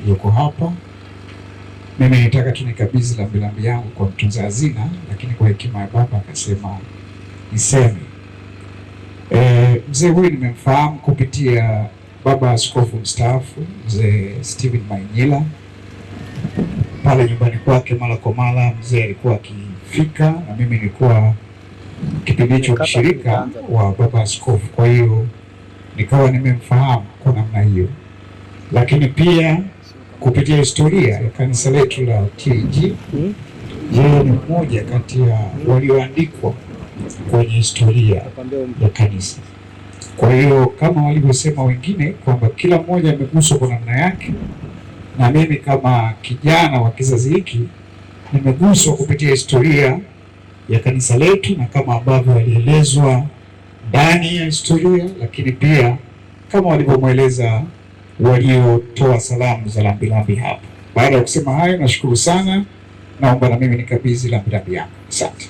yuko hapa. Mimi nitaka tu nikabidhi rambirambi yangu kwa mtunza hazina, lakini kwa hekima ya baba akasema niseme. Mzee huyu nimemfahamu kupitia baba askofu mstaafu mzee Steven Mainyila. Pale nyumbani kwake mara kwa mara mzee alikuwa akifika, na mimi nilikuwa kipindi hicho mshirika wa baba askofu, kwa hiyo nikawa nimemfahamu kwa namna hiyo. Lakini pia kupitia historia ya kanisa letu la TAG, yeye ni mmoja kati ya walioandikwa kwenye historia ya kanisa. Kwa hiyo kama walivyosema wengine kwamba kila mmoja ameguswa kwa namna yake, na mimi kama kijana wa kizazi hiki nimeguswa kupitia historia ya kanisa letu, na kama ambavyo walielezwa ndani ya historia, lakini pia kama walivyomweleza waliotoa salamu za rambirambi hapa. Baada ya kusema hayo, nashukuru sana, naomba na mimi nikabidhi rambirambi yangu. Asante.